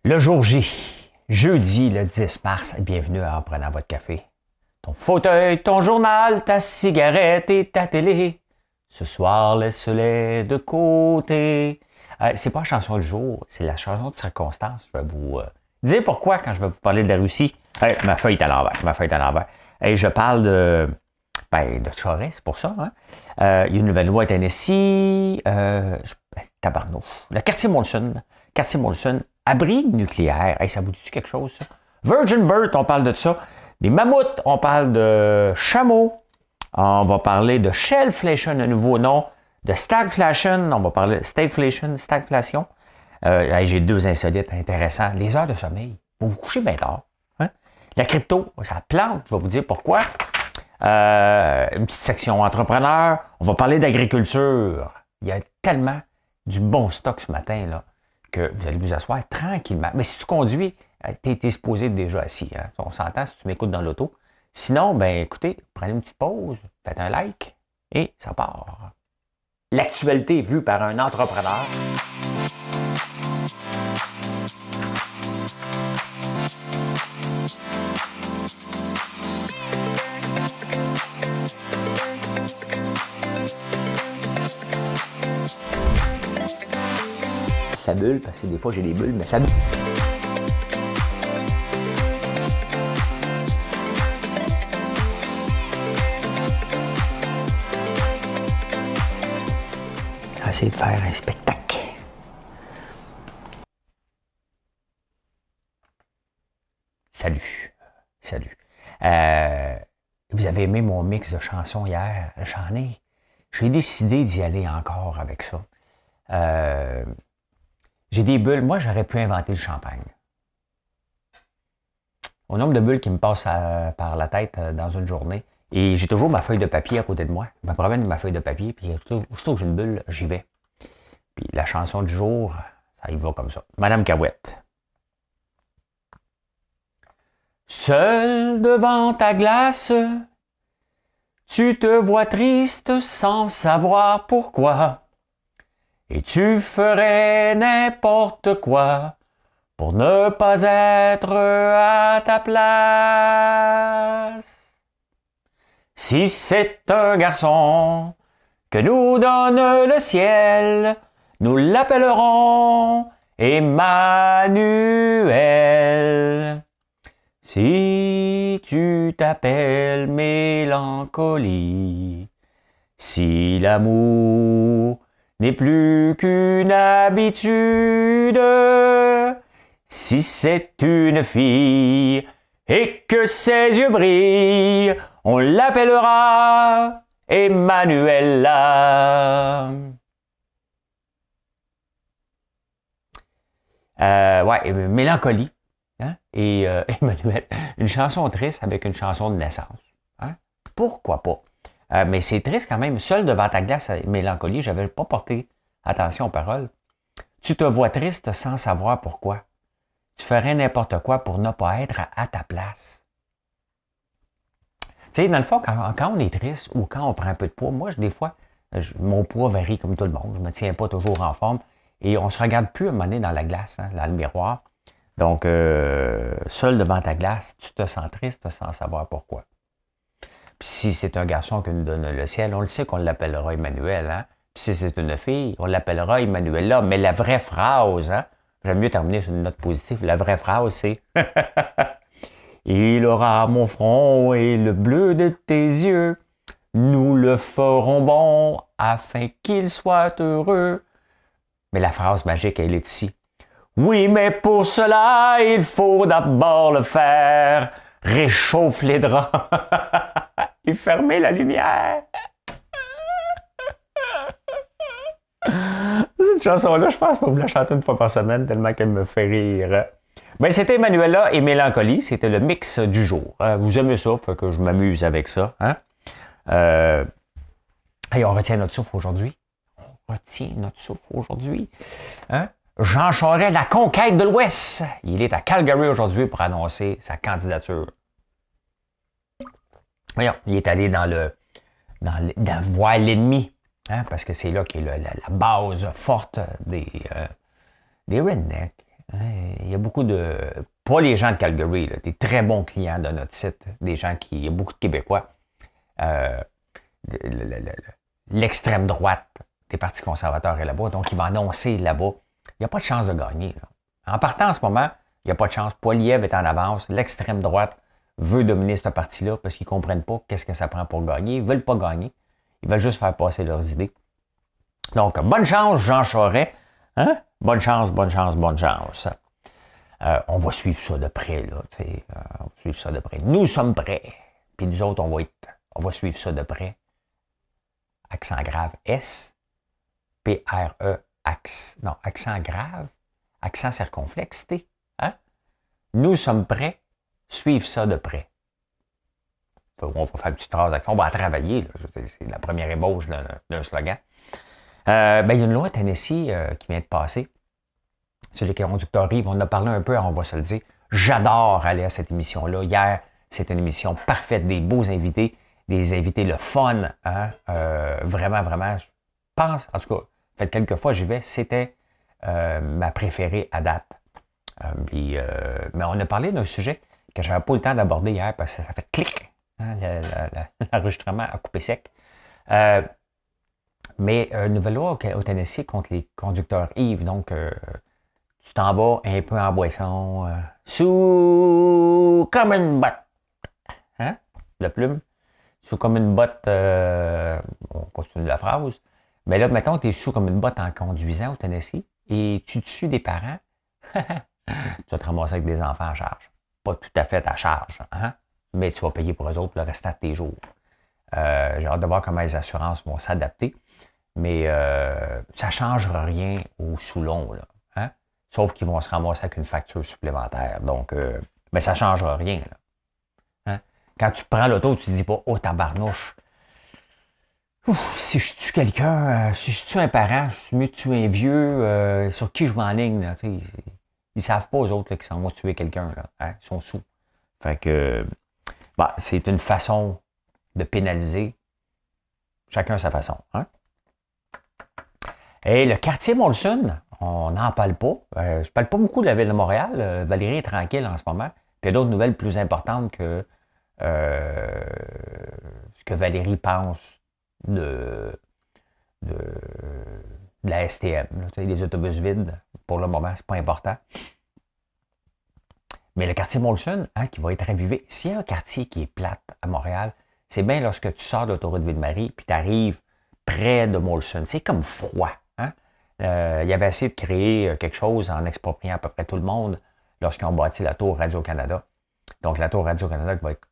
Le jour J, jeudi le 10 mars, bienvenue en prenant votre café. Ton fauteuil, ton journal, ta cigarette et ta télé. Ce soir, laisse-les de côté. C'est pas la chanson du jour, c'est la chanson de circonstance. Je vais vous dire pourquoi quand je vais vous parler de la Russie. Ma feuille est à l'envers. Je parle de Charest, c'est pour ça. Hein? Il y a une nouvelle loi à Tennessee. Tabarnouche. Le quartier Molson, abri nucléaire. Ça vous dit quelque chose, ça? Virgin Bird, on parle de ça. Des mammouths, on parle de chameaux. On va parler de shellflation, un nouveau nom. De stagflation, on va parler de stagflation. J'ai deux insolites intéressants. Les heures de sommeil. Vous vous couchez bien tard. Hein? La crypto, ça plante. Je vais vous dire pourquoi. Une petite section entrepreneur. On va parler d'agriculture. Il y a tellement du bon stock ce matin là, que vous allez vous asseoir tranquillement. Mais si tu conduis, tu es supposé être déjà assis. Hein? On s'entend si tu m'écoutes dans l'auto. Sinon, écoutez, prenez une petite pause, faites un like et ça part. L'actualité vue par un entrepreneur. Ça bulle, parce que des fois j'ai des bulles, mais ça bulle. Essayer de faire un spectacle. Salut. Vous avez aimé mon mix de chansons hier? J'ai décidé d'y aller encore avec ça. J'ai des bulles. Moi, j'aurais pu inventer le champagne. Au nombre de bulles qui me passent par la tête dans une journée. Et j'ai toujours ma feuille de papier à côté de moi. Je me promène ma feuille de papier, puis aussitôt que j'ai une bulle, j'y vais. Puis la chanson du jour, ça y va comme ça. Madame Cahouette. Seul devant ta glace, tu te vois triste sans savoir pourquoi. Et tu ferais n'importe quoi pour ne pas être à ta place. Si c'est un garçon que nous donne le ciel, nous l'appellerons Emmanuel. Si tu t'appelles mélancolie, si l'amour n'est plus qu'une habitude, si c'est une fille et que ses yeux brillent, on l'appellera Emmanuela. Mélancolie. Hein? Et Emmanuel, une chanson triste avec une chanson de naissance. Hein? Pourquoi pas? Mais c'est triste quand même. Seul devant ta glace, mélancolie, je n'avais pas porté attention aux paroles. Tu te vois triste sans savoir pourquoi. Tu ferais n'importe quoi pour ne pas être à ta place. Tu sais, dans le fond, quand on est triste ou quand on prend un peu de poids, moi, des fois, mon poids varie comme tout le monde. Je ne me tiens pas toujours en forme. Et on ne se regarde plus à un moment donné dans la glace, hein, dans le miroir. Donc, seul devant ta glace, tu te sens triste sans savoir pourquoi. Puis si c'est un garçon qui nous donne le ciel, on le sait qu'on l'appellera Emmanuel. Hein? Puis si c'est une fille, on l'appellera Emmanuela. Mais la vraie phrase, hein, j'aime mieux terminer sur une note positive, la vraie phrase, c'est « Il aura mon front et le bleu de tes yeux. Nous le ferons bon afin qu'il soit heureux. » Mais la phrase magique, elle est ici. « Oui, mais pour cela, il faut d'abord le faire. Réchauffe les draps et fermer la lumière. » Cette chanson-là, je pense que vous la chanter une fois par semaine tellement qu'elle me fait rire. C'était Emmanuela et Mélancolie. C'était le mix du jour. Vous aimez ça, fait que je m'amuse avec ça. Hein? On retient notre souffle aujourd'hui. Hein? Jean Charest, la conquête de l'Ouest. Il est à Calgary aujourd'hui pour annoncer sa candidature. Voyons, il est allé dans voir l'ennemi, hein, parce que c'est là qu'est la base forte des rednecks. Hein. il y a beaucoup de... Pas les gens de Calgary, là, des très bons clients de notre site, des gens qui... Il y a beaucoup de Québécois. L'extrême droite des partis conservateurs est là-bas, donc il va annoncer là-bas. Il n'y a pas de chance de gagner. Là. En partant en ce moment, il n'y a pas de chance. Poilievre est en avance. L'extrême droite veut dominer ce parti-là parce qu'ils ne comprennent pas qu'est-ce que ça prend pour gagner. Ils ne veulent pas gagner. Ils veulent juste faire passer leurs idées. Donc, bonne chance, Jean Charest. Hein? Bonne chance, bonne chance, bonne chance. On va suivre ça de près, là. On va suivre ça de près. Nous sommes prêts. Puis nous autres, on va suivre ça de près. Accent grave, S, P-R-E, accent grave, accent circonflexe, T. Hein? Nous sommes prêts. Suivre ça de près. On va faire une petite transaction. On va travailler. Là. C'est la première ébauche d'un slogan. Il y a une loi à Tennessee qui vient de passer. Sur les conducteurs Yves, on en a parlé un peu, on va se le dire. J'adore aller à cette émission-là. Hier, c'était une émission parfaite, des beaux invités, des invités le fun. Hein? Vraiment, vraiment, je pense, en tout cas, fait quelques fois j'y vais, c'était ma préférée à date. Mais on a parlé d'un sujet que je n'avais pas eu le temps d'aborder hier parce que ça fait clic. Hein, l'enregistrement a coupé sec. Mais une nouvelle loi au Tennessee contre les conducteurs Yves. Donc, tu t'en vas un peu en boisson, sous comme une botte. Hein? De plume. Sous comme une botte, on continue la phrase. Mais là, mettons, tu es sous comme une botte en conduisant au Tennessee et tu tues des parents. Tu vas te ramasser avec des enfants à charge. Pas tout à fait à charge, hein? Mais tu vas payer pour eux autres le restant de tes jours. J'ai hâte de voir comment les assurances vont s'adapter. Mais ça ne changera rien au sous-long, là, hein? Sauf qu'ils vont se ramasser avec une facture supplémentaire. Donc, mais ça ne changera rien. Là. Hein? Quand tu prends l'auto, tu ne te dis pas « Oh, tabarnouche! Si je tue quelqu'un, si je tue un parent, je suis mieux de tuer un vieux, sur qui je m'enligne. » Ils ne savent pas, eux autres, là, qu'ils s'en vont tuer quelqu'un. Là, hein? Ils sont sous. Fait que, c'est une façon de pénaliser. Chacun à sa façon. Hein? Et le quartier Molson, on n'en parle pas. Je ne parle pas beaucoup de la ville de Montréal. Valérie est tranquille en ce moment. Puis il y a d'autres nouvelles plus importantes que ce que Valérie pense de la STM. Là, les autobus vides, pour le moment, c'est pas important. Mais le quartier Molson, hein, qui va être ravivé, s'il y a un quartier qui est plate à Montréal, c'est bien lorsque tu sors de l'autoroute Ville-Marie puis tu arrives près de Molson. C'est comme froid. Hein? Il avait essayé de créer quelque chose en expropriant à peu près tout le monde lorsqu'ils ont bâti la tour Radio-Canada. Donc, la tour Radio-Canada qui va être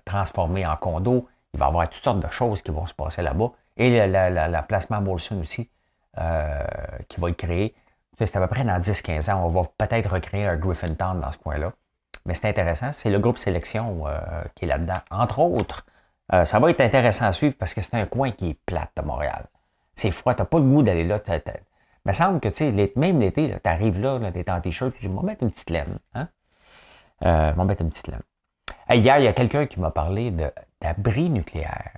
transformée en condo. Il va y avoir toutes sortes de choses qui vont se passer là-bas. Et l'emplacement Molson aussi, qui va être créé. C'est à peu près dans 10-15 ans. On va peut-être recréer un Griffintown dans ce coin-là. Mais c'est intéressant. C'est le groupe Sélection qui est là-dedans. Entre autres, ça va être intéressant à suivre parce que c'est un coin qui est plate de Montréal. C'est froid. Tu n'as pas le goût d'aller là. Il me semble que, même l'été, tu arrives là, tu es en t-shirt, tu dis, on va mettre une petite laine. Hein? On va mettre une petite laine. Hier, il y a quelqu'un qui m'a parlé d'abri nucléaire.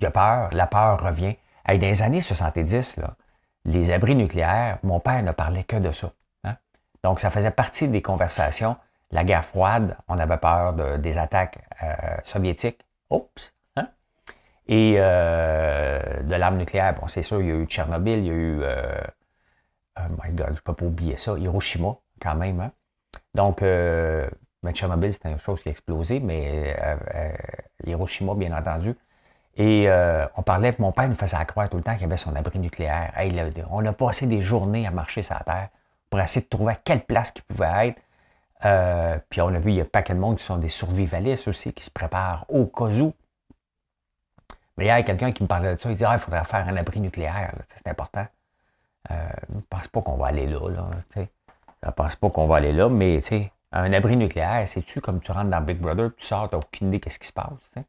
Il a peur. La peur revient. Dans les années 70, là, les abris nucléaires, mon père ne parlait que de ça. Hein? Donc, ça faisait partie des conversations. La guerre froide, on avait peur des attaques soviétiques. Oups! Hein? Et de l'arme nucléaire, bon, c'est sûr, il y a eu Tchernobyl, il y a eu... oh my God, je ne peux pas oublier ça. Hiroshima, quand même. Hein? Donc, Tchernobyl, c'était une chose qui a explosé, mais Hiroshima, bien entendu. Et on parlait, mon père nous faisait croire tout le temps qu'il y avait son abri nucléaire. Hey, là, on a passé des journées à marcher sur la Terre pour essayer de trouver à quelle place il pouvait être. Puis on a vu, il y a pas quel monde qui sont des survivalistes aussi, qui se préparent au cas où. Mais il y a quelqu'un qui me parlait de ça, il dit « Ah, il faudrait faire un abri nucléaire, c'est important. » Je ne pense pas qu'on va aller là. Je ne pense pas qu'on va aller là, mais un abri nucléaire, sais-tu, comme tu rentres dans Big Brother, tu sors, tu n'as aucune idée de ce qui se passe. T'sais.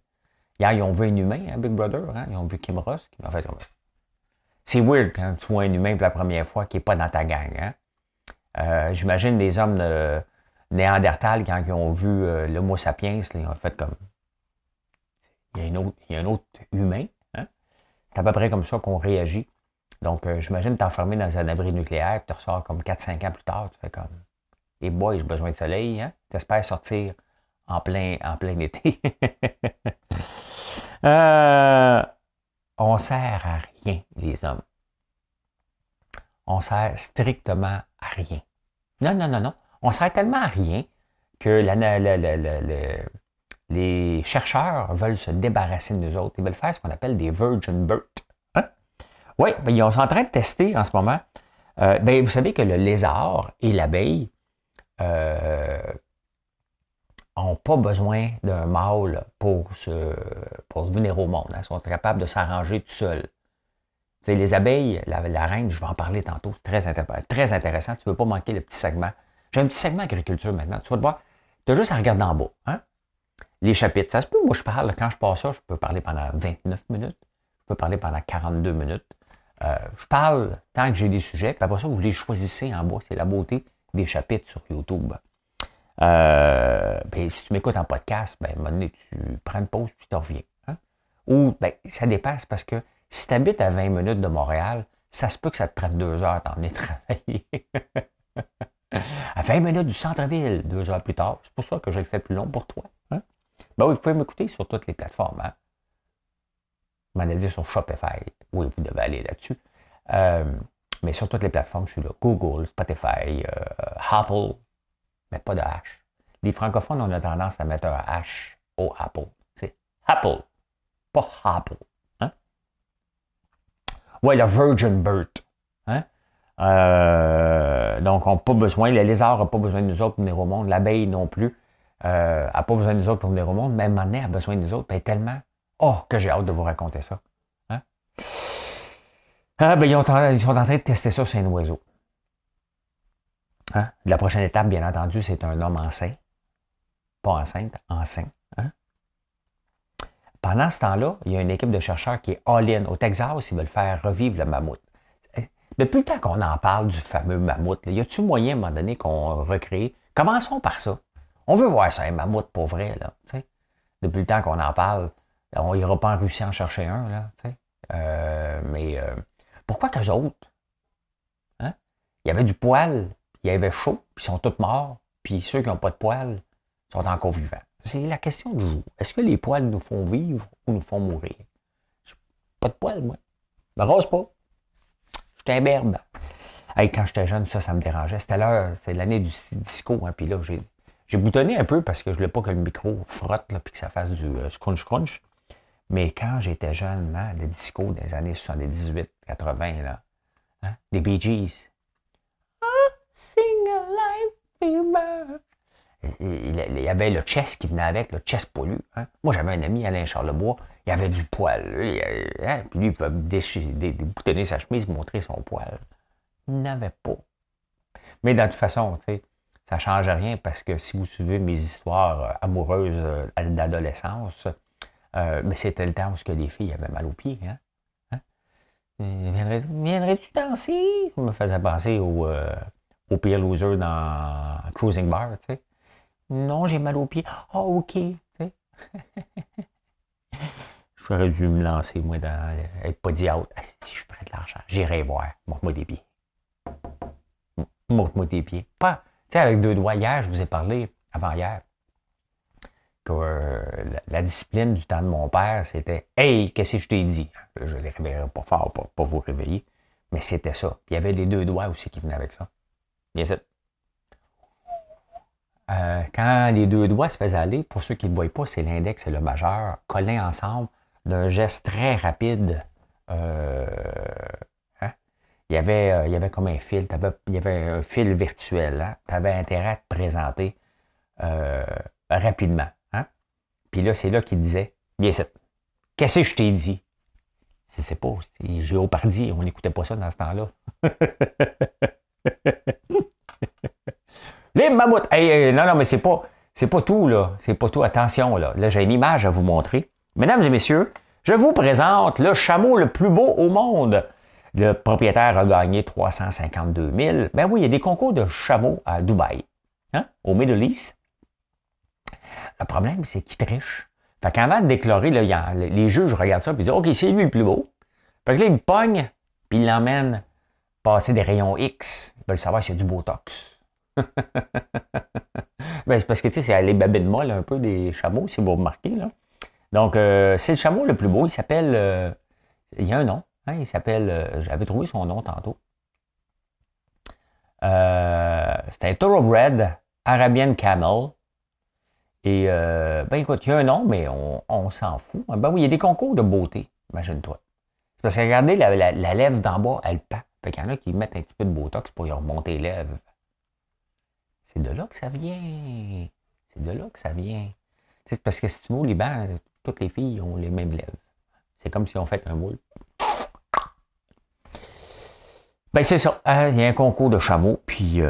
Hier, ils ont vu un humain, hein, Big Brother, hein? Ils ont vu Kim Ross. En fait, c'est weird quand tu vois un humain pour la première fois qui n'est pas dans ta gang. Hein? J'imagine les hommes de Néandertal, quand ils ont vu l'Homo sapiens, là, ils ont fait comme... Il y a un autre humain. Hein? C'est à peu près comme ça qu'on réagit. Donc, j'imagine t'enfermer dans un abri nucléaire, puis tu ressors comme 4-5 ans plus tard, tu fais comme, et boy, j'ai besoin de soleil, hein? T'espères sortir en plein été. On sert à rien, les hommes. On sert strictement à rien. Non, non, non, non. On sert tellement à rien que les chercheurs veulent se débarrasser de nous autres. Ils veulent faire ce qu'on appelle des virgin births. Hein? Oui, ben, ils sont en train de tester en ce moment. Ben, vous savez que le lézard et l'abeille n'ont pas besoin d'un mâle pour venir au monde. Hein. Ils sont capables de s'arranger tout seuls. Les abeilles, la reine, je vais en parler tantôt, très intéressant. Tu ne veux pas manquer le petit segment. J'ai un petit segment agriculture maintenant. Tu vas te voir, tu as juste à regarder en bas. Hein? Les chapitres, ça se peut, moi je parle, quand je passe ça, je peux parler pendant 29 minutes, je peux parler pendant 42 minutes. Je parle tant que j'ai des sujets, puis après ça, vous les choisissez en bas. C'est la beauté des chapitres sur YouTube. Ben, si tu m'écoutes en podcast, ben, à un moment donné, tu prends une pause puis tu reviens. Hein? Ou, ben, ça dépasse parce que si tu habites à 20 minutes de Montréal, ça se peut que ça te prenne 2 heures t'en venir travailler. À 20 minutes du centre-ville, 2 heures plus tard. C'est pour ça que j'ai fait plus long pour toi. Hein? Ben oui, vous pouvez m'écouter sur toutes les plateformes. Hein? Je m'en ai dit sur Shopify. Oui, vous devez aller là-dessus. Mais sur toutes les plateformes, je suis là. Google, Spotify, Apple, mais pas de H. Les francophones, on a tendance à mettre un H au Apple. C'est Apple, pas Apple. Hein? Ouais, le Virgin Birth. Hein? Donc, on n'a pas besoin, le lézard n'a pas besoin de nous autres pour venir au monde, l'abeille non plus n'a pas besoin de nous autres pour venir au monde, même Manet a besoin de nous autres, ben, tellement, que j'ai hâte de vous raconter ça. Hein? Ben, ils sont en train de tester ça sur un oiseau. Hein? La prochaine étape, bien entendu, c'est un homme enceint. Pas enceinte, enceint. Hein? Pendant ce temps-là, il y a une équipe de chercheurs qui est all-in. Au Texas, ils veulent faire revivre le mammouth. Depuis le temps qu'on en parle du fameux mammouth, y a-t-il moyen, à un moment donné, qu'on recrée? Commençons par ça. On veut voir ça, un mammouth pour vrai. Là, t'sais. Depuis le temps qu'on en parle, on n'ira pas en Russie en chercher un. Là, mais pourquoi qu'eux autres? Hein? Il y avait du poil, il y avait chaud, puis ils sont tous morts, puis ceux qui n'ont pas de poil sont encore vivants. C'est la question du jour. Est-ce que les poils nous font vivre ou nous font mourir? J'ai pas de poil, moi. Je me rase pas. J'étais un berbe. Hey, quand j'étais jeune, ça me dérangeait. C'était l'heure, c'est l'année du disco. Hein, puis là, j'ai boutonné un peu parce que je voulais pas que le micro frotte et que ça fasse du scrunch-crunch. Mais quand j'étais jeune, hein, le disco des années 78, 80, là, hein, les Bee Gees. Sing a life, fever. Il y avait le chest qui venait avec, le chest poilu. Hein. Moi, j'avais un ami, Alain Charlebois, il avait du poil. Hein, puis lui, il pouvait boutonner sa chemise et montrer son poil. Il n'avait pas. Mais de toute façon, tu sais, ça ne change rien parce que si vous suivez mes histoires amoureuses d'adolescence, mais c'était le temps où les filles avaient mal aux pieds. Hein? Hein? Viendrais-tu danser? Ça me faisait penser au Pire Loser dans Cruising Bar, tu sais. Non, j'ai mal aux pieds. Ah, OK. J'aurais dû me lancer, moi, dans être pas dit out. Si je ferais de l'argent, j'irai voir. Montre-moi des pieds. Montre-moi des pieds. Pas, tu sais, avec 2 doigts. Hier, je vous ai parlé, avant-hier, que la discipline du temps de mon père, c'était « Hey, qu'est-ce que je t'ai dit? » Je ne les réveillerai pas fort pour pas vous réveiller, mais c'était ça. Puis il y avait les 2 doigts aussi qui venaient avec ça. Bien sûr. Quand les 2 doigts se faisaient aller, pour ceux qui ne le voient pas, c'est l'index et le majeur, collés ensemble d'un geste très rapide. Hein? Il y avait comme un fil, il y avait un fil virtuel. Hein? Tu avais intérêt à te présenter rapidement. Hein? Puis là, c'est là qu'il disait, bien sûr, qu'est-ce que je t'ai dit? C'est pas, Géopardy, on n'écoutait pas ça dans ce temps-là. Les mammouths! Non, mais c'est pas tout, là. C'est pas tout. Attention, là. Là, j'ai une image à vous montrer. Mesdames et messieurs, je vous présente le chameau le plus beau au monde. Le propriétaire a gagné 352 000. Ben oui, il y a des concours de chameaux à Dubaï, hein, au Middle East. Le problème, c'est qu'il triche. Fait qu'avant de déclarer, là, les juges regardent ça et disent « OK, c'est lui le plus beau. » Fait que là, il me pogne, puis ils l'emmènent passer des rayons X. Ils veulent savoir s'il y a du Botox. Ben, c'est parce que, tu sais, c'est les babines molles un peu des chameaux, si vous remarquez, là. Donc, c'est le chameau le plus beau. Il s'appelle... il y a un nom. Hein, il s'appelle... j'avais trouvé son nom tantôt. C'est un Thoroughbred Arabian Camel. Et, ben écoute, il y a un nom, mais on s'en fout. Ben oui, il y a des concours de beauté, imagine-toi. C'est parce que regardez, la lèvre d'en bas, elle pend. Fait qu'il y en a qui mettent un petit peu de Botox pour y remonter les lèvres. C'est de là que ça vient. C'est de là que ça vient. C'est parce que si tu vas au Liban, toutes les filles ont les mêmes lèvres. C'est comme si on fait un moule. Ben c'est ça. Il y a un concours de chameaux, puis il y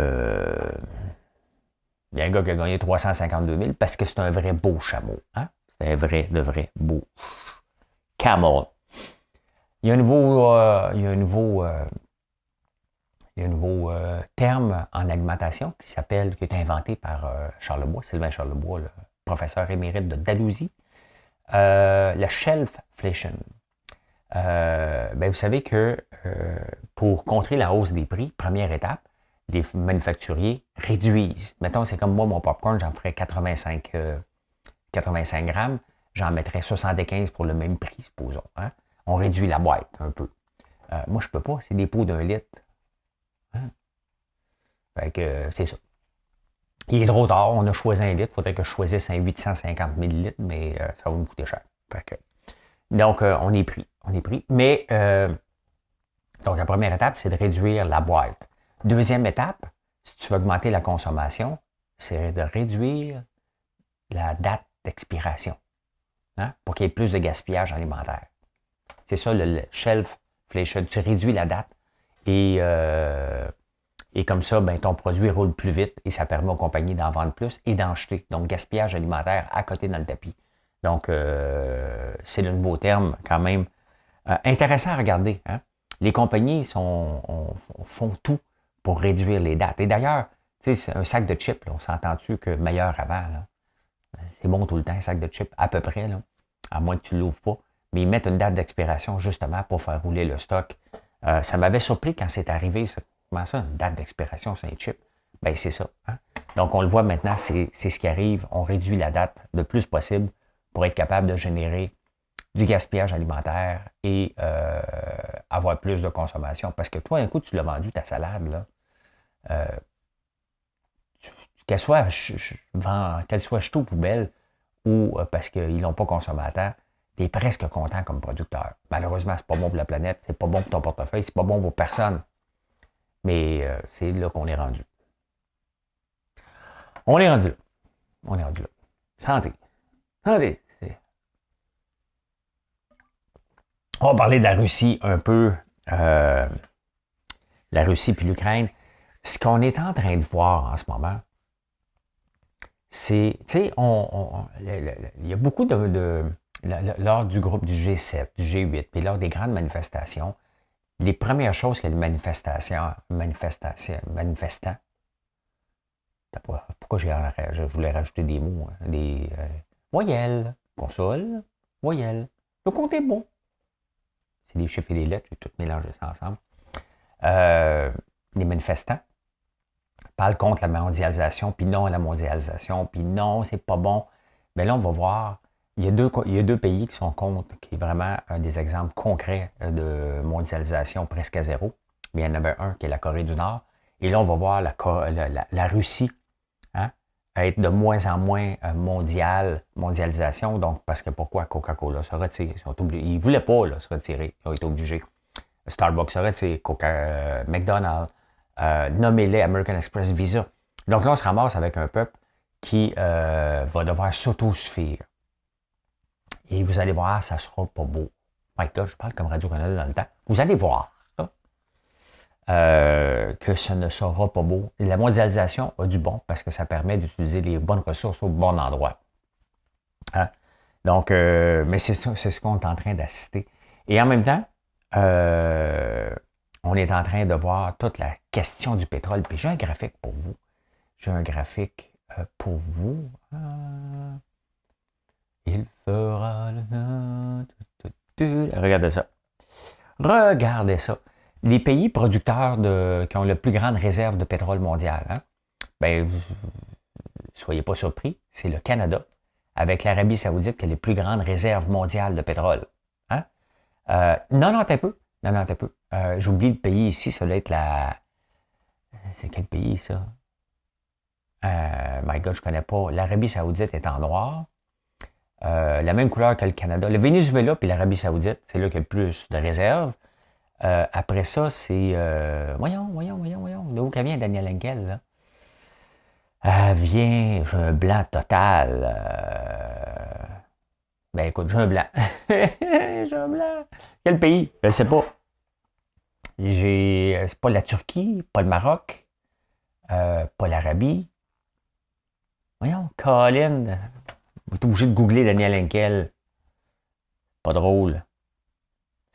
a un gars qui a gagné 352 000 parce que c'est un vrai beau chameau. Hein? C'est un vrai, de vrai beau camel. Il y a un nouveau terme en alimentation qui est inventé par Sylvain Charlebois, le professeur émérite de Dalhousie, la shelflation. Ben vous savez que pour contrer la hausse des prix, première étape, les manufacturiers réduisent. Mettons, c'est comme moi, mon popcorn, j'en ferais 85 grammes, j'en mettrais 75 pour le même prix, supposons. Hein? On réduit la boîte un peu. Moi, je peux pas, c'est des pots d'1 litre. Hein? Fait que c'est ça. Il est trop tard, on a choisi 1 litre, il faudrait que je choisisse un 850 millilitres, mais ça va me coûter cher. Fait que, donc, on est pris. Mais, donc, la première étape, c'est de réduire la boîte. Deuxième étape, si tu veux augmenter la consommation, c'est de réduire la date d'expiration. Hein, pour qu'il y ait plus de gaspillage alimentaire. C'est ça le shelflation. Tu réduis la date et comme ça, ben, ton produit roule plus vite et ça permet aux compagnies d'en vendre plus et d'en jeter. Donc, gaspillage alimentaire à côté dans le tapis. Donc, c'est le nouveau terme quand même intéressant à regarder. Hein? Les compagnies font tout pour réduire les dates. Et d'ailleurs, c'est un sac de chips, là, on s'entend-tu que meilleur avant, là? C'est bon tout le temps, un sac de chips, à peu près, là, à moins que tu ne l'ouvres pas. Mais ils mettent une date d'expiration justement pour faire rouler le stock. Ça m'avait surpris quand c'est arrivé. Ça. Comment ça, une date d'expiration sur un chip? Bien, c'est ça. Hein? Donc, on le voit maintenant, c'est ce qui arrive. On réduit la date le plus possible pour être capable de générer du gaspillage alimentaire et avoir plus de consommation. Parce que toi, un coup, tu l'as vendu, ta salade, là. Qu'elle soit jetée aux poubelles ou parce qu'ils l'ont pas consommé à temps, tu es presque content comme producteur. Malheureusement, c'est pas bon pour la planète, c'est pas bon pour ton portefeuille, c'est pas bon pour personne. Mais c'est là qu'on est rendu. On est rendu là. Santé. On va parler de la Russie un peu. La Russie puis l'Ukraine. Ce qu'on est en train de voir en ce moment, c'est, tu sais, il y a beaucoup lors du groupe du G7, du G8, puis lors des grandes manifestations, les premières choses que les manifestants, pourquoi je voulais rajouter des mots, hein, des voyelles, console, voyelles, le compte est bon. C'est des chiffres et des lettres, j'ai tout mélangé ça ensemble. Les manifestants parlent contre la mondialisation, puis non à la mondialisation, puis non, c'est pas bon. Mais là, on va voir, il y a deux pays qui sont contre, qui est vraiment un des exemples concrets de mondialisation presque à zéro. Mais il y en avait un qui est la Corée du Nord. Et là, on va voir la Russie hein, être de moins en moins mondialisation. Donc, parce que pourquoi Coca-Cola se retire? Ils ne voulaient pas là, se retirer. Ils ont été obligés. Starbucks se retire, McDonald's, nommez-les American Express, Visa. Donc là, on se ramasse avec un peuple qui va devoir s'autosuffire. Et vous allez voir, ça ne sera pas beau. My God, je parle comme Radio-Canada dans le temps. Vous allez voir que ce ne sera pas beau. Et la mondialisation a du bon parce que ça permet d'utiliser les bonnes ressources au bon endroit. Hein? Donc, mais c'est ce qu'on est en train d'assister. Et en même temps, on est en train de voir toute la question du pétrole. Puis j'ai un graphique pour vous. Il fera le... Regardez ça. les pays producteurs qui ont la plus grande réserve de pétrole mondial, hein, ben, soyez pas surpris, c'est le Canada, avec l'Arabie Saoudite qui a les plus grandes réserves mondiales de pétrole. Hein? Non, un peu. Non, un peu. J'oublie le pays ici, ça doit être la... C'est quel pays, ça? My God, je connais pas. L'Arabie Saoudite est en noir. La même couleur que le Canada. Le Venezuela puis l'Arabie Saoudite, c'est là qu'il y a le plus de réserves. Après ça, c'est... Voyons. D'où qu'elle vient, Daniel Henkel, là? Elle vient... J'ai un blanc total. Ben écoute, j'ai un blanc. J'ai un blanc. Quel pays? Je ne sais pas. C'est pas la Turquie, pas le Maroc, pas l'Arabie. Voyons, Colin. Vous êtes obligé de googler Daniel Henkel. Pas drôle.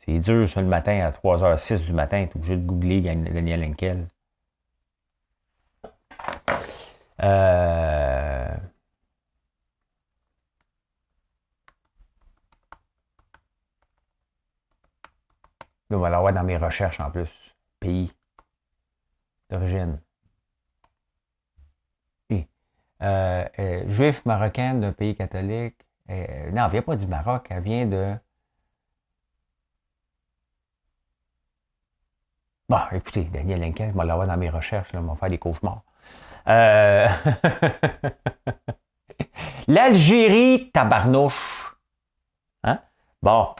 C'est dur ça le matin à 3h06 du matin. Tu es obligé de googler Daniel Henkel. On va l'avoir dans mes recherches en plus. Pays d'origine. Juif marocaine d'un pays catholique. Non, elle vient pas du Maroc, elle vient de... Bon, écoutez, Daniel Henkel, je vais l'avoir dans mes recherches, là, on va faire des cauchemars. L'Algérie, tabarnouche. Hein? Bon,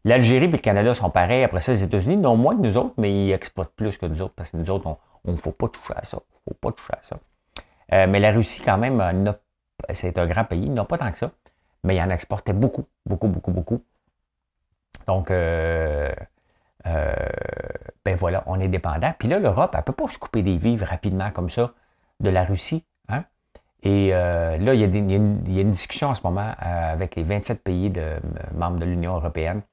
l'Algérie et le Canada sont pareils. Après ça, les États-Unis n'ont moins que nous autres, mais ils exploitent plus que nous autres, parce que nous autres, on ne faut pas toucher à ça. Faut pas toucher à ça. Mais la Russie, quand même, c'est un grand pays. Ils n'ont pas tant que ça, mais ils en exportaient beaucoup. Donc, ben voilà, on est dépendant. Puis là, l'Europe, elle ne peut pas se couper des vivres rapidement comme ça de la Russie. Hein? Et là, il y a une discussion en ce moment avec les 27 pays membres de l'Union européenne.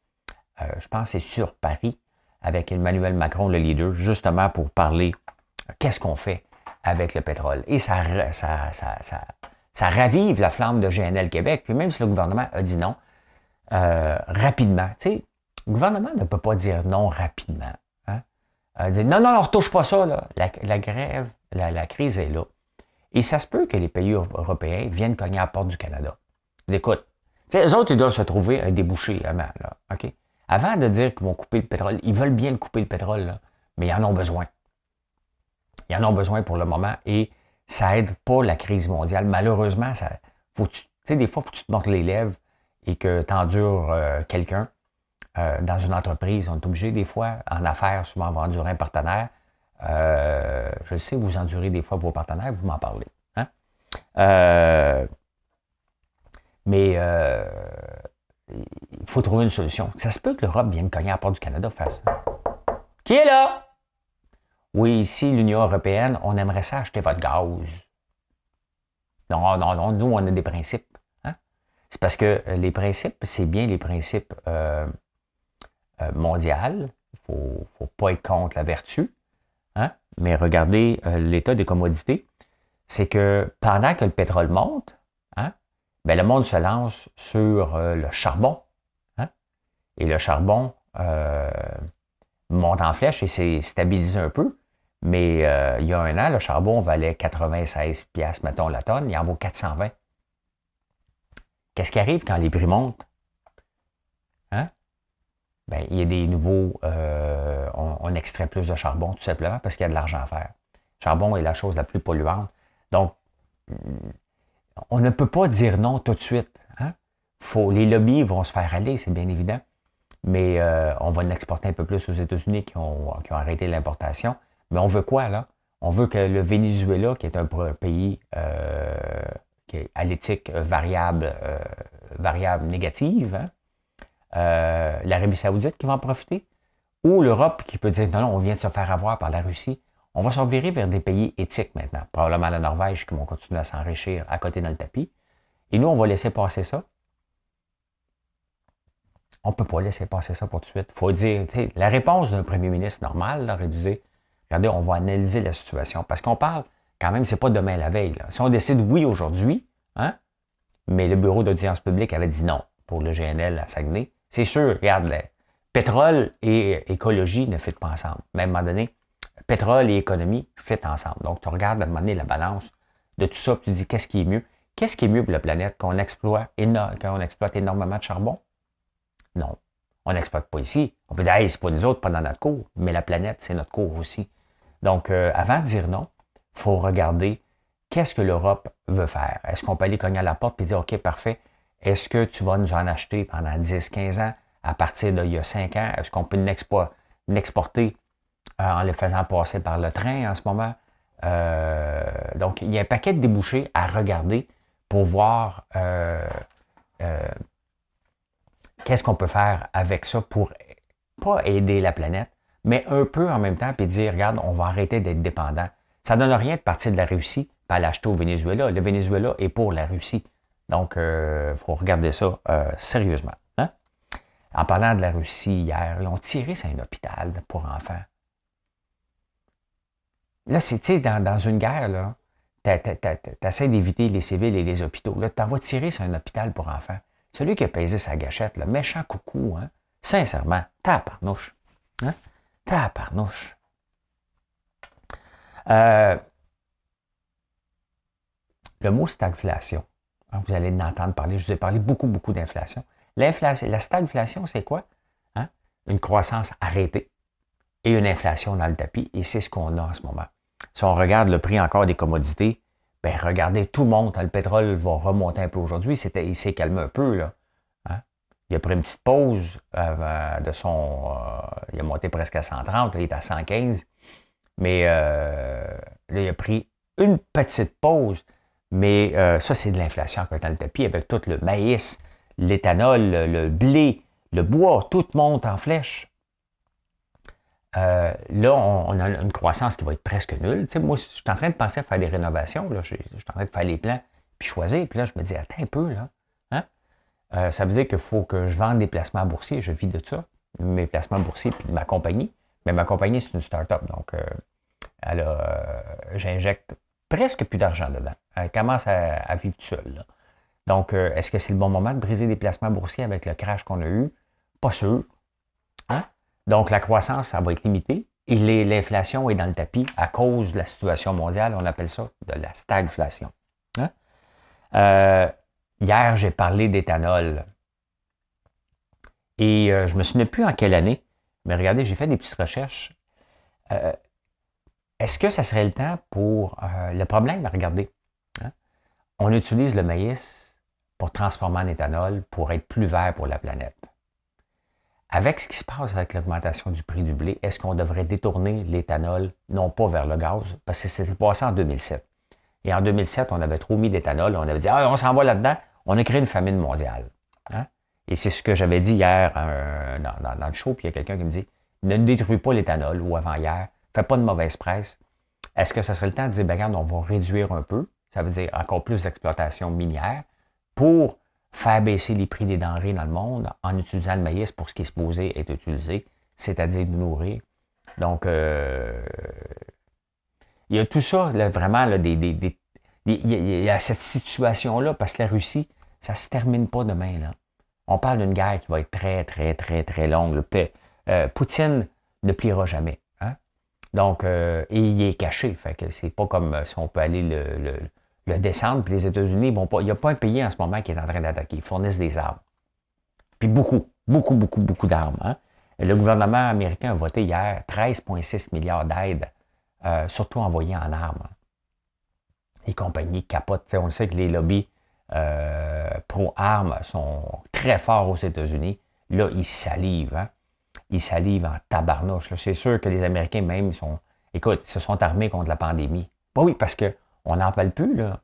Je pense que c'est sur Paris, avec Emmanuel Macron, le leader, justement pour parler qu'est-ce qu'on fait avec le pétrole. Et ça ravive la flamme de GNL Québec. Puis même si le gouvernement a dit non, rapidement. Tu sais, le gouvernement ne peut pas dire non rapidement. Hein? Dire, non, on ne retouche pas ça. Là. La grève, la crise est là. Et ça se peut que les pays européens viennent cogner à la porte du Canada. Écoute, les autres, ils doivent se trouver un débouché avant. Là, OK? Avant de dire qu'ils vont couper le pétrole, ils veulent bien le couper le pétrole, là, mais ils en ont besoin. Ils en ont besoin pour le moment et ça aide pas la crise mondiale. Malheureusement, des fois, il faut que tu te mordes les lèvres et que tu endures quelqu'un dans une entreprise. On est obligé des fois, en affaires, souvent, on va endurer un partenaire. Je sais, vous endurez des fois vos partenaires, vous m'en parlez. Hein? Mais il faut trouver une solution. Ça se peut que l'Europe vienne cogner à la porte du Canada face. Qui est là? Oui, ici, l'Union européenne, on aimerait ça acheter votre gaz. Non, nous, on a des principes. Hein? C'est parce que les principes, c'est bien les principes mondiaux. Il ne faut pas être contre la vertu. Hein? Mais regardez l'état des commodités. C'est que pendant que le pétrole monte, hein, ben le monde se lance sur le charbon. Hein? Et le charbon monte en flèche et s'est stabilisé un peu. Mais il y a un an, le charbon valait 96 $, mettons, la tonne. Il en vaut 420. Qu'est-ce qui arrive quand les prix montent? Hein? Ben, il y a des nouveaux... on extrait plus de charbon, tout simplement, parce qu'il y a de l'argent à faire. Le charbon est la chose la plus polluante. Donc, on ne peut pas dire non tout de suite. Hein? Les lobbies vont se faire aller, c'est bien évident. Mais on va l'exporter un peu plus aux États-Unis qui ont arrêté l'importation. Mais on veut quoi, là? On veut que le Venezuela, qui est un pays qui est à l'éthique variable négative, hein? L'Arabie Saoudite qui va en profiter, ou l'Europe qui peut dire non, on vient de se faire avoir par la Russie. On va se revirer vers des pays éthiques maintenant. Probablement la Norvège qui vont continuer à s'enrichir à côté dans le tapis. Et nous, on va laisser passer ça. On ne peut pas laisser passer ça pour tout de suite. Il faut dire, la réponse d'un premier ministre normal, là, réduisé, regardez, on va analyser la situation. Parce qu'on parle, quand même, c'est pas demain la veille. Là. Si on décide oui aujourd'hui, hein, mais le bureau d'audience publique avait dit non pour le GNL à Saguenay, c'est sûr, regarde, pétrole et écologie ne fit pas ensemble. Mais à un moment donné, pétrole et économie fit ensemble. Donc, tu regardes à un moment donné la balance de tout ça, puis tu dis qu'est-ce qui est mieux? Qu'est-ce qui est mieux pour la planète? Qu'on exploite énormément de charbon? Non. On n'exploite pas ici. On peut dire, hey, c'est pas nous autres, pas dans notre cours. Mais la planète, c'est notre cours aussi. Donc, avant de dire non, il faut regarder qu'est-ce que l'Europe veut faire. Est-ce qu'on peut aller cogner à la porte et dire, OK, parfait, est-ce que tu vas nous en acheter pendant 10, 15 ans à partir d'il y a 5 ans? Est-ce qu'on peut l'exporter en le faisant passer par le train en ce moment? Donc, il y a un paquet de débouchés à regarder pour voir qu'est-ce qu'on peut faire avec ça pour pas aider la planète, mais un peu en même temps, puis dire, regarde, on va arrêter d'être dépendant. Ça ne donne rien de partir de la Russie et aller acheter au Venezuela. Le Venezuela est pour la Russie. Donc, il faut regarder ça sérieusement. Hein? En parlant de la Russie, hier, ils ont tiré sur un hôpital pour enfants. Là, c'est, tu sais, dans une guerre, là, t'essaies d'éviter les civils et les hôpitaux. Là, t'en vas tirer sur un hôpital pour enfants. Celui qui a pesé sa gâchette, le méchant coucou, hein? Sincèrement, tabarnouche. Hein? Tabarnouche. Le mot stagflation. Vous allez en entendre parler. Je vous ai parlé beaucoup d'inflation. L'inflation, la stagflation, c'est quoi? Hein? Une croissance arrêtée et une inflation dans le tapis. Et c'est ce qu'on a en ce moment. Si on regarde le prix encore des commodités, bien, regardez, tout monte. Le pétrole va remonter un peu aujourd'hui. Il s'est calmé un peu, là. Hein? Il a pris une petite pause de son... il a monté presque à 130, là, il est à 115. Mais là, il a pris une petite pause. Mais ça, c'est de l'inflation encore dans le tapis avec tout le maïs, l'éthanol, le blé, le bois, tout monte en flèche. Là, on a une croissance qui va être presque nulle. Tu sais, moi, je suis en train de penser à faire des rénovations. Là. Je suis en train de faire les plans, puis choisir. Puis là, je me dis, attends un peu, là. Hein? Ça veut dire qu'il faut que je vende des placements boursiers. Je vis de ça, mes placements boursiers, puis ma compagnie. Mais ma compagnie, c'est une start-up. Donc, j'injecte presque plus d'argent dedans. Elle commence à vivre tout seul. Là. Donc, est-ce que c'est le bon moment de briser des placements boursiers avec le crash qu'on a eu? Pas sûr. Hein? Donc, la croissance, ça va être limitée. Et l'inflation est dans le tapis à cause de la situation mondiale. On appelle ça de la stagflation. Hein? Hier, j'ai parlé d'éthanol. Et je ne me souviens plus en quelle année, mais regardez, j'ai fait des petites recherches. Est-ce que ça serait le temps pour... le problème, regardez, hein? On utilise le maïs pour transformer en éthanol pour être plus vert pour la planète. Avec ce qui se passe avec l'augmentation du prix du blé, est-ce qu'on devrait détourner l'éthanol, non pas vers le gaz, parce que c'était passé en 2007. Et en 2007, on avait trop mis d'éthanol, on avait dit, on s'en va là-dedans, on a créé une famine mondiale. Hein? Et c'est ce que j'avais dit hier dans le show, puis il y a quelqu'un qui me dit, ne détruis pas l'éthanol, ou avant-hier, fais pas de mauvaise presse. Est-ce que ça serait le temps de dire, regarde, on va réduire un peu, ça veut dire encore plus d'exploitation minière, pour faire baisser les prix des denrées dans le monde en utilisant le maïs pour ce qui est supposé être utilisé, c'est-à-dire de nourrir. Donc, il y a tout ça, là, vraiment, là, il y a cette situation-là, parce que la Russie, ça ne se termine pas demain. Là. On parle d'une guerre qui va être très longue. Poutine ne pliera jamais. Hein? Donc, et il est caché. Fait que c'est pas comme si on peut aller le descendre, puis les États-Unis vont pas. Il n'y a pas un pays en ce moment qui est en train d'attaquer. Ils fournissent des armes. Puis beaucoup d'armes. Hein? Le gouvernement américain a voté hier 13,6 milliards d'aides, surtout envoyées en armes. Les compagnies capotent. On sait que les lobbies pro-armes sont très forts aux États-Unis. Là, ils salivent. Hein? Ils salivent en tabarnouche. Là. C'est sûr que les Américains même se sont armés contre la pandémie. Ben oui, parce qu'on n'en parle plus, là.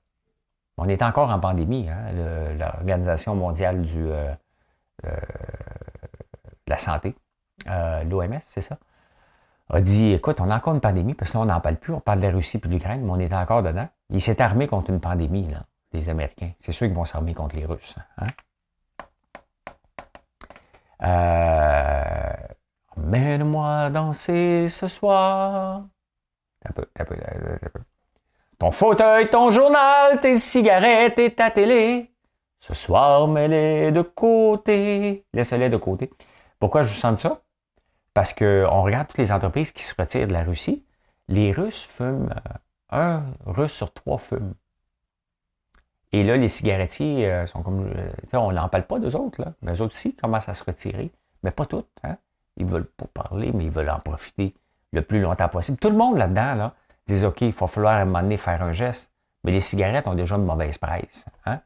On est encore en pandémie. Hein? L'Organisation mondiale de la santé, l'OMS, c'est ça, a dit, écoute, on a encore une pandémie, parce que là, on n'en parle plus. On parle de la Russie et de l'Ukraine, mais on est encore dedans. Ils s'est armés contre une pandémie, là, les Américains. C'est sûr qu'ils vont s'armer contre les Russes. Hein? Emmène-moi danser ce soir. Un peu. Ton fauteuil, ton journal, tes cigarettes et ta télé. Ce soir, mets-les de côté. Laisse-les de côté. Pourquoi je vous sens ça? Parce qu'on regarde toutes les entreprises qui se retirent de la Russie. Les Russes fument, un Russe sur 3 fume. Et là, les cigarettiers sont comme... on n'en parle pas d'eux autres, là. Mais eux autres aussi commencent à se retirer. Mais pas toutes, hein. Ils veulent pas parler, mais ils veulent en profiter le plus longtemps possible. Tout le monde là-dedans, là, dit OK, il va falloir à un moment donné faire un geste. Mais les cigarettes ont déjà une mauvaise presse. Hein?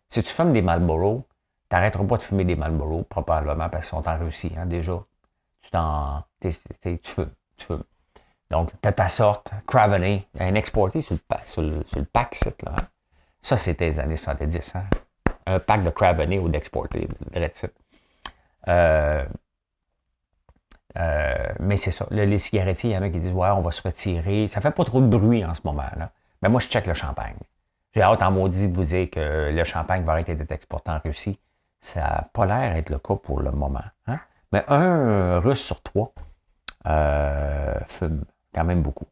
Si tu fumes des Marlboro, tu n'arrêteras pas de fumer des Marlboro, probablement, parce qu'ils sont en Russie, hein, déjà. Tu fumes. Donc, tu as ta sorte, Craveney, un exporté sur le pack, là. Hein? Ça, c'était les années 70. Hein? Un pack de Craveney ou d'exporté, mais c'est ça. Là, les cigarettiers, il y en a qui disent ouais, on va se retirer. Ça fait pas trop de bruit en ce moment. Là. Mais moi, je check le champagne. J'ai hâte en maudit de vous dire que le champagne va arrêter d'être exporté en Russie. Ça n'a pas l'air d'être le cas pour le moment. Hein? Mais un Russe sur 3 fume quand même beaucoup.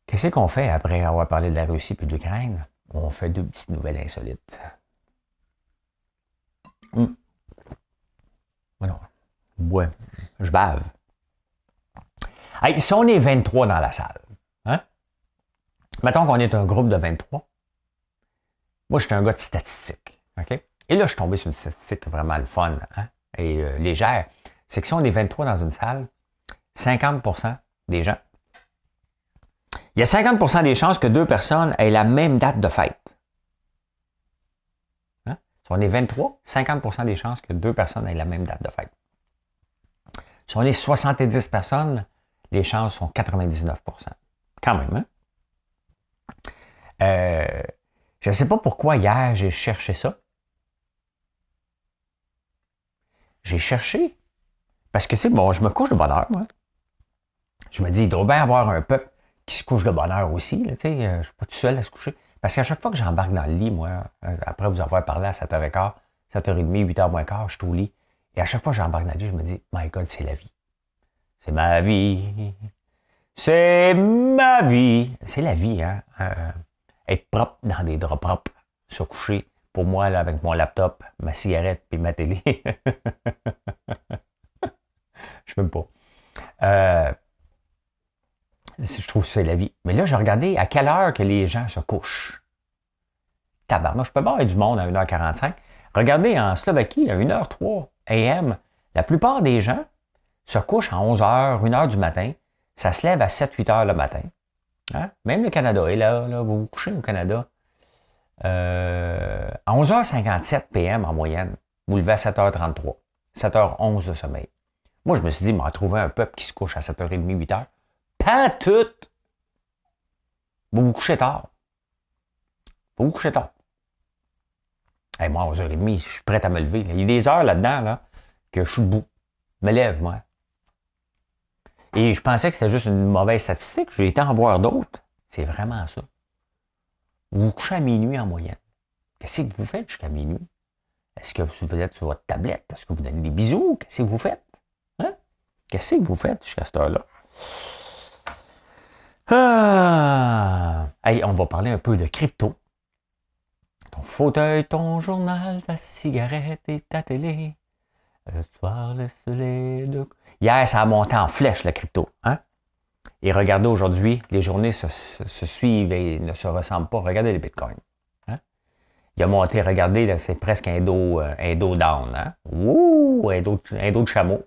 Qu'est-ce qu'on fait après avoir parlé de la Russie et de l'Ukraine? On fait 2 petites nouvelles insolites. Voilà. Ouais, je bave. Hey, si on est 23 dans la salle, hein? Mettons qu'on est un groupe de 23. Moi, je suis un gars de statistiques. OK? Et là, je suis tombé sur une statistique vraiment le fun, hein? Et légère. C'est que si on est 23 dans une salle, 50% des gens, il y a 50% des chances que 2 personnes aient la même date de fête. Hein? Si on est 23, 50% des chances que 2 personnes aient la même date de fête. Si on est 70 personnes, les chances sont 99%. Quand même, hein? Je ne sais pas pourquoi hier, j'ai cherché ça. J'ai cherché. Parce que, c'est bon, je me couche de bonne heure, moi. Je me dis, il doit bien y avoir un peuple qui se couche de bonne heure aussi. Là, je ne suis pas tout seul à se coucher. Parce qu'à chaque fois que j'embarque dans le lit, moi, après vous avoir parlé à 7h15, 7h30, 8h moins quart, je suis au lit. Et à chaque fois que j'embarque dans le lit, je me dis, my God, c'est la vie. C'est ma vie. C'est ma vie. C'est la vie, hein. Être propre dans des draps propres, se coucher. Pour moi, là, avec mon laptop, ma cigarette et ma télé. Je ne fume pas. Je trouve que c'est la vie. Mais là, j'ai regardé à quelle heure que les gens se couchent. Tabarnak, je peux voir du monde à 1h45. Regardez en Slovaquie, à 1h03 AM, la plupart des gens se couchent à 11h, 1h du matin. Ça se lève à 7-8h le matin. Hein? Même le Canada est là, vous vous couchez au Canada. À 11h57 PM en moyenne, vous levez à 7h33. 7h11 de sommeil. Moi, je me suis dit, m'a trouvé un peuple qui se couche à 7h30, 8h. Pas tout! Vous vous couchez tard. Hey, moi, à 11h30, je suis prêt à me lever. Il y a des heures là-dedans là, que je suis debout. Je me lève, moi. Et je pensais que c'était juste une mauvaise statistique. J'ai été en voir d'autres. C'est vraiment ça. Vous vous couchez à minuit en moyenne. Qu'est-ce que vous faites jusqu'à minuit? Est-ce que vous êtes sur votre tablette? Est-ce que vous donnez des bisous? Qu'est-ce que vous faites? Hein? Qu'est-ce que vous faites jusqu'à cette heure-là? Hey, on va parler un peu de crypto. Ton fauteuil, ton journal, ta cigarette et ta télé. Le soir, le soleil de... Hier, ça a monté en flèche, la crypto. Hein? Et regardez aujourd'hui, les journées se suivent et ne se ressemblent pas. Regardez les bitcoins. Hein? Il a monté, regardez, là, c'est presque un dos down. Hein? Ouh, un dos de chameau.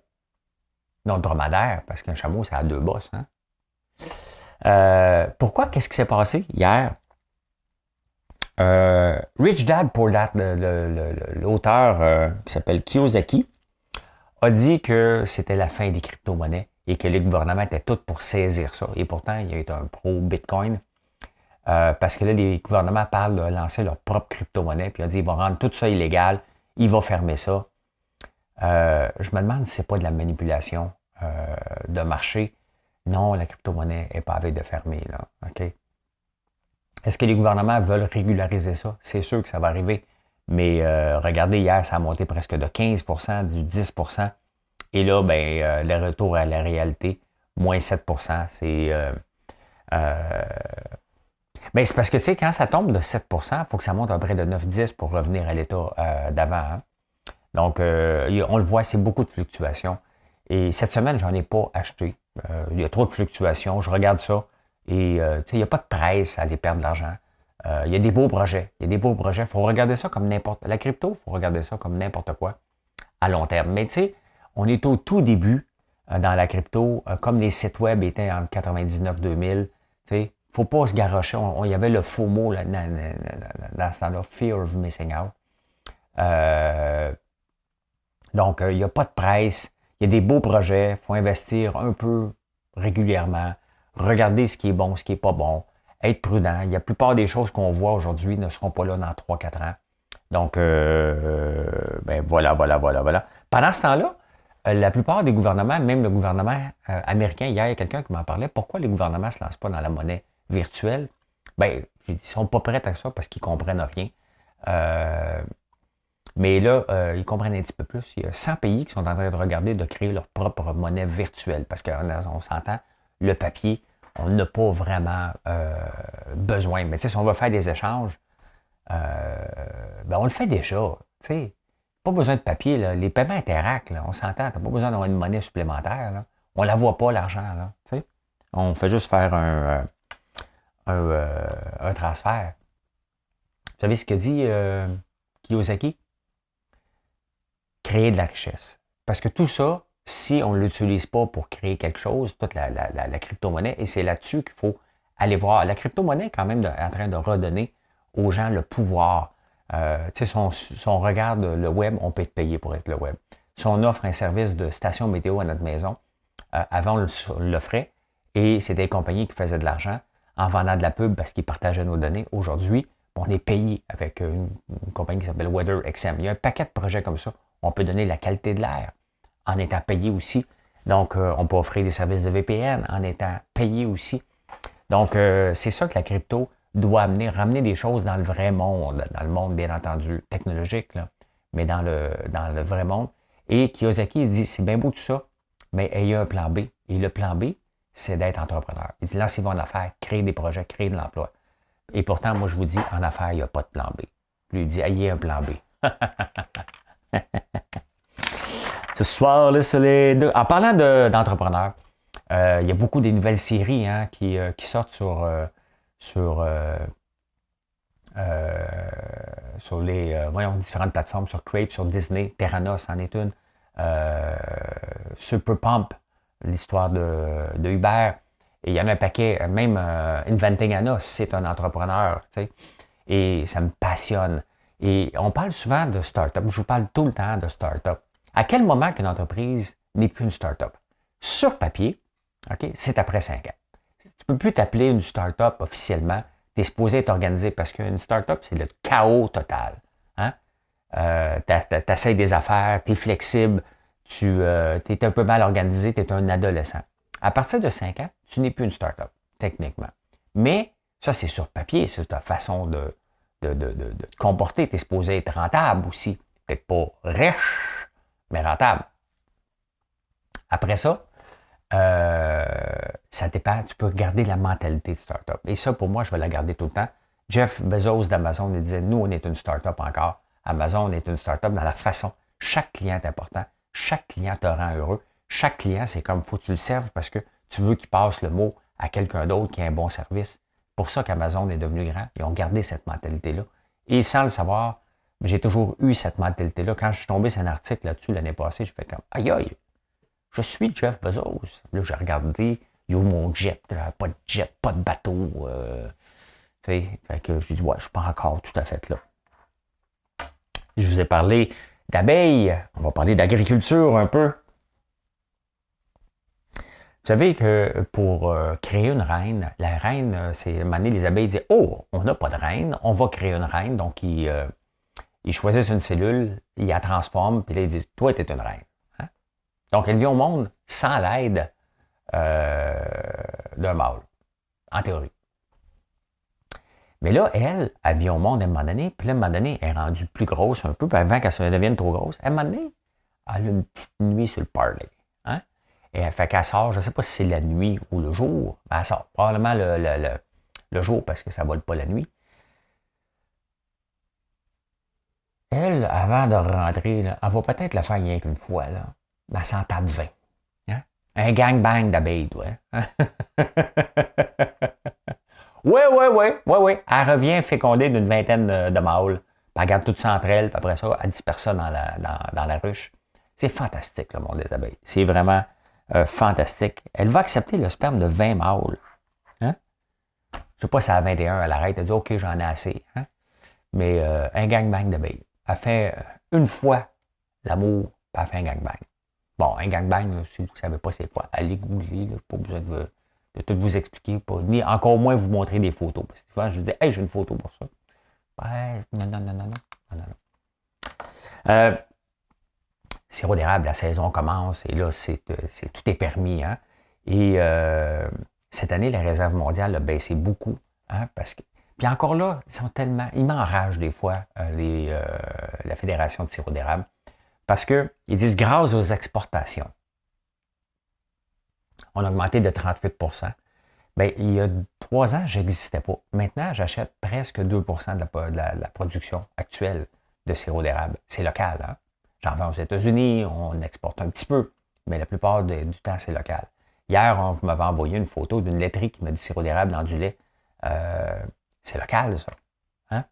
Non, dromadaire, parce qu'un chameau, ça a 2 bosses. Hein? Pourquoi? Qu'est-ce qui s'est passé hier? Rich Dad Poor Dad, l'auteur qui s'appelle Kiyosaki, a dit que c'était la fin des crypto-monnaies et que les gouvernements étaient tous pour saisir ça. Et pourtant, il y a eu un pro-Bitcoin parce que là, les gouvernements parlent de lancer leur propre crypto-monnaie puis ils ont dit qu'ils vont rendre tout ça illégal, ils vont fermer ça. Je me demande si c'est pas de la manipulation de marché. Non, la crypto-monnaie n'est pas avec de fermer. Là. OK? Est-ce que les gouvernements veulent régulariser ça? C'est sûr que ça va arriver. Mais regardez, hier, ça a monté presque de 15%, du 10%. Et là, ben, le retour à la réalité, moins 7%. Ben, c'est parce que, tu sais, quand ça tombe de 7%, il faut que ça monte à près de 9-10 pour revenir à l'état d'avant. Hein? Donc, on le voit, c'est beaucoup de fluctuations. Et cette semaine, j'en ai pas acheté. Il y a trop de fluctuations. Je regarde ça. Et il n'y a pas de presse à aller perdre de l'argent. Il y a des beaux projets. Il y a des beaux projets. Il faut regarder ça comme n'importe... La crypto, il faut regarder ça comme n'importe quoi à long terme. Mais tu sais, on est au tout début dans la crypto, comme les sites web étaient en 99-2000. Tu sais, faut pas se garrocher. Il y avait le faux mot là, dans ce temps-là, fear of missing out. Donc, il n'y a pas de presse. Il y a des beaux projets. Il faut investir un peu régulièrement. Regarder ce qui est bon, ce qui n'est pas bon. Être prudent. La plupart des choses qu'on voit aujourd'hui ne seront pas là dans 3-4 ans. Donc, ben voilà. Pendant ce temps-là, la plupart des gouvernements, même le gouvernement américain, hier, il y a quelqu'un qui m'en parlait, pourquoi les gouvernements ne se lancent pas dans la monnaie virtuelle? Ben, j'ai dit, ils ne sont pas prêts à ça parce qu'ils ne comprennent rien. Mais là, ils comprennent un petit peu plus. Il y a 100 pays qui sont en train de regarder de créer leur propre monnaie virtuelle parce qu'on s'entend, le papier, on n'a pas vraiment besoin. Mais tu sais, si on veut faire des échanges, ben on le fait déjà. Tu sais, pas besoin de papier. Là. Les paiements Interac, là, on s'entend, tu n'as pas besoin d'avoir une monnaie supplémentaire. Là. On ne la voit pas, l'argent. Là, tu sais. On fait juste faire un transfert. Vous savez ce que dit Kiyosaki? Créer de la richesse. Parce que tout ça, si on ne l'utilise pas pour créer quelque chose, toute la crypto-monnaie, et c'est là-dessus qu'il faut aller voir. La crypto-monnaie est quand même en train de redonner aux gens le pouvoir. Tu sais, si on regarde le web, on peut être payé pour être le web. Si on offre un service de station météo à notre maison, avant on l'offrait, et c'était des compagnies qui faisaient de l'argent en vendant de la pub parce qu'ils partageaient nos données. Aujourd'hui, on est payé avec une compagnie qui s'appelle WeatherXM. Il y a un paquet de projets comme ça. On peut donner la qualité de l'air en étant payé aussi. Donc, on peut offrir des services de VPN en étant payé aussi. Donc, c'est ça que la crypto doit amener, ramener des choses dans le vrai monde, dans le monde, bien entendu, technologique, là, mais dans le vrai monde. Et Kiyosaki, il dit, c'est bien beau tout ça, mais ayez un plan B. Et le plan B, c'est d'être entrepreneur. Il dit, lancez-vous en affaires, créez des projets, créez de l'emploi. Et pourtant, moi, je vous dis, en affaires, il n'y a pas de plan B. Lui, il dit, ayez un plan B. Ce soir, le soleil... En parlant d'entrepreneurs, il y a beaucoup des nouvelles séries hein, qui sortent sur les différentes plateformes, sur Crave, sur Disney. Theranos en est une. Super Pump, l'histoire de Uber. Et il y en a un paquet, même Inventing Anna, c'est un entrepreneur. Tu sais, et ça me passionne. Et on parle souvent de start-up. Je vous parle tout le temps de start-up. À quel moment qu'une entreprise n'est plus une start-up? Sur papier, okay, c'est après 5 ans. Tu ne peux plus t'appeler une start-up officiellement. Tu es supposé être organisé parce qu'une start-up, c'est le chaos total. Hein? Tu essaies des affaires, tu es flexible, tu es un peu mal organisé, tu es un adolescent. À partir de 5 ans, tu n'es plus une start-up, techniquement. Mais ça, c'est sur papier, c'est ta façon de te comporter. Tu es supposé être rentable aussi. Peut-être pas riche, mais rentable. Après ça, ça dépend. Tu peux garder la mentalité de start-up. Et ça, pour moi, je vais la garder tout le temps. Jeff Bezos d'Amazon, il disait, nous, on est une start-up encore. Amazon est une start-up dans la façon. Chaque client est important. Chaque client te rend heureux. Chaque client, c'est comme, faut que tu le serves parce que tu veux qu'il passe le mot à quelqu'un d'autre qui a un bon service. C'est pour ça qu'Amazon est devenu grand. Ils ont gardé cette mentalité-là. Et sans le savoir, j'ai toujours eu cette mentalité-là. Quand je suis tombé sur un article là-dessus l'année passée, j'ai fait comme, aïe aïe, je suis Jeff Bezos. Là, j'ai regardé, il y a mon jet, pas de jet, pas de bateau. Tu sais, fait que je dis, ouais, je suis pas encore tout à fait là. Je vous ai parlé d'abeilles. On va parler d'agriculture un peu. Vous savez que pour créer une reine, la reine, c'est à un moment donné, les abeilles disent, oh, on n'a pas de reine, on va créer une reine. Donc, ils choisissent une cellule, ils la transforment, puis là, ils disent, toi, tu es une reine. Hein? Donc, elle vient au monde sans l'aide d'un mâle, en théorie. Mais là, elle vient au monde à un moment donné, puis là, à un moment donné, elle est rendue plus grosse un peu, puis avant qu'elle devienne trop grosse, à un moment donné, elle a une petite nuit sur le party. Hein? Et elle fait qu'elle sort, je ne sais pas si c'est la nuit ou le jour, mais elle sort probablement le jour parce que ça ne vole pas la nuit. elle, avant de rentrer, là, elle va peut-être le faire rien qu'une fois. Là. Elle s'en tape 20. Hein? Un gangbang d'abeilles, ouais. Oui. Elle revient fécondée d'une vingtaine de mâles. Puis elle garde tout ça entre elles, puis après ça, elle disperse ça dans la ruche. C'est fantastique, le monde des abeilles. C'est vraiment fantastique. Elle va accepter le sperme de 20 mâles. Hein? Je ne sais pas si à 21, elle arrête, elle dit « OK, j'en ai assez. Hein? » Mais un gangbang d'abeilles. Elle fait une fois l'amour, puis elle fait un gangbang. Bon, un gangbang, là, si vous ne savez pas c'est quoi, allez googler, là, pas besoin de tout vous expliquer, ni encore moins vous montrer des photos. Parce que souvent, je dis « Hey, j'ai une photo pour ça. » Ouais, non. Sirop d'érable, la saison commence et là, tout est permis. Hein? Et cette année, la réserve mondiale a baissé beaucoup. Hein? Parce que, puis encore là, ils m'enragent des fois, la Fédération de sirop d'érable, parce qu'ils disent grâce aux exportations, on a augmenté de 38 %. Bien, il y a 3 ans, je n'existais pas. Maintenant, j'achète presque 2 % de la production actuelle de sirop d'érable. C'est local. Hein? J'en vends aux États-Unis, on exporte un petit peu, mais la plupart du temps, c'est local. Hier, vous m'avez envoyé une photo d'une laiterie qui met du sirop d'érable dans du lait. C'est local, ça. Hein?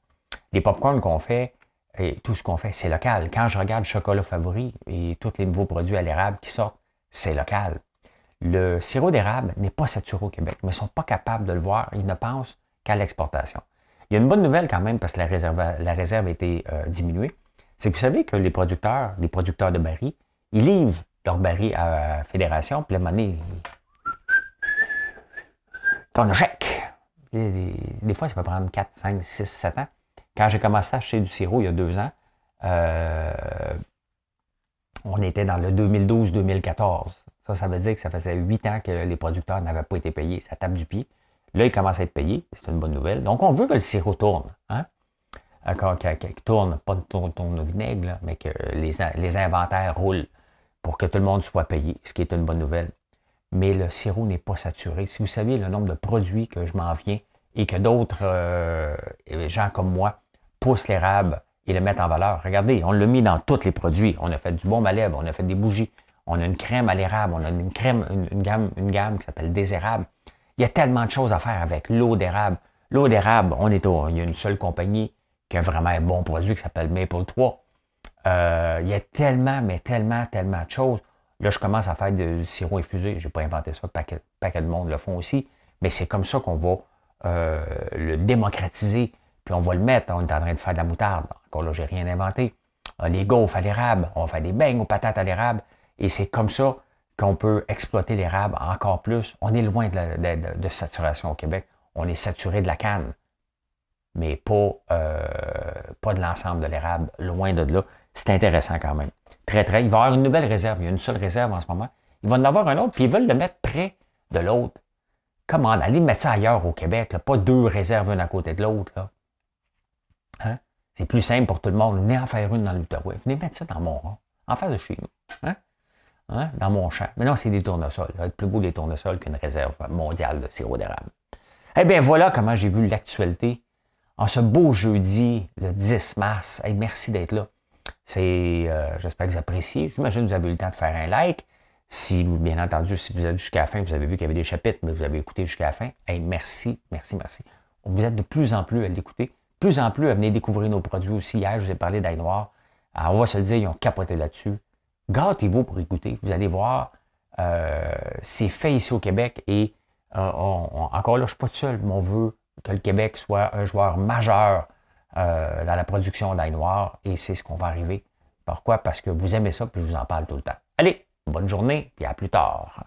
Les pop-corns qu'on fait, et tout ce qu'on fait, c'est local. Quand je regarde Chocolat Favori et tous les nouveaux produits à l'érable qui sortent, c'est local. Le sirop d'érable n'est pas saturé au Québec, mais ils ne sont pas capables de le voir. Ils ne pensent qu'à l'exportation. Il y a une bonne nouvelle quand même, parce que la réserve a été diminuée. C'est que vous savez que les producteurs de barils, ils livrent leurs barils à la Fédération, puis la monnaie, ton chèque. Des fois, ça peut prendre 4, 5, 6, 7 ans. Quand j'ai commencé à acheter du sirop il y a 2 ans, on était dans le 2012-2014. Ça veut dire que ça faisait 8 ans que les producteurs n'avaient pas été payés. Ça tape du pied. Là, ils commencent à être payés. C'est une bonne nouvelle. Donc, on veut que le sirop tourne. Hein? Qu'il tourne, pas tourne au vinaigre, là, mais que les inventaires roulent pour que tout le monde soit payé, ce qui est une bonne nouvelle. Mais le sirop n'est pas saturé. Si vous saviez le nombre de produits que je m'en viens et que d'autres gens comme moi poussent l'érable et le mettent en valeur. Regardez, on l'a mis dans tous les produits. On a fait du baume à lèvres, on a fait des bougies, on a une crème à l'érable, on a une gamme qui s'appelle Désérable. Il y a tellement de choses à faire avec l'eau d'érable. L'eau d'érable, il y a une seule compagnie qui a vraiment un bon produit qui s'appelle Maple 3. Il y a tellement de choses. Là, je commence à faire du sirop infusé. Je n'ai pas inventé ça, paquet de monde le font aussi. Mais c'est comme ça qu'on va le démocratiser. Puis on va le mettre. On est en train de faire de la moutarde. Encore là, je n'ai rien inventé. Les gaufres à l'érable. On va faire des beignes aux patates à l'érable. Et c'est comme ça qu'on peut exploiter l'érable encore plus. On est loin de saturation au Québec. On est saturé de la canne. Mais pas de l'ensemble de l'érable. Loin de là. C'est intéressant quand même. Très. Il va y avoir une nouvelle réserve. Il y a une seule réserve en ce moment. Ils vont en avoir un autre, puis ils veulent le mettre près de l'autre. Comment? Allez mettre ça ailleurs au Québec. Là. Pas 2 réserves une à côté de l'autre. Là. Hein? C'est plus simple pour tout le monde. Venez en faire une dans l'Outaouais. Venez mettre ça dans mon rang. En face de chez nous. Hein? Hein? Dans mon champ. Mais non, c'est des tournesols. Ça va être plus beau des tournesols qu'une réserve mondiale de sirop d'érable. Eh bien, voilà comment j'ai vu l'actualité en ce beau jeudi, le 10 mars. Hey, merci d'être là. J'espère que vous appréciez. J'imagine que vous avez eu le temps de faire un like. Si vous, bien entendu, si vous êtes jusqu'à la fin, vous avez vu qu'il y avait des chapitres, mais vous avez écouté jusqu'à la fin. Hey, merci. Vous êtes de plus en plus à l'écouter, de plus en plus à venir découvrir nos produits aussi. Hier, je vous ai parlé d'ail noir. Alors, on va se le dire, ils ont capoté là-dessus. Gâtez-vous pour écouter. Vous allez voir, c'est fait ici au Québec et encore là, je ne suis pas tout seul, mais on veut que le Québec soit un joueur majeur dans la production d'ail noir et c'est ce qu'on va arriver. Pourquoi? Parce que vous aimez ça puis je vous en parle tout le temps. Allez, bonne journée puis à plus tard.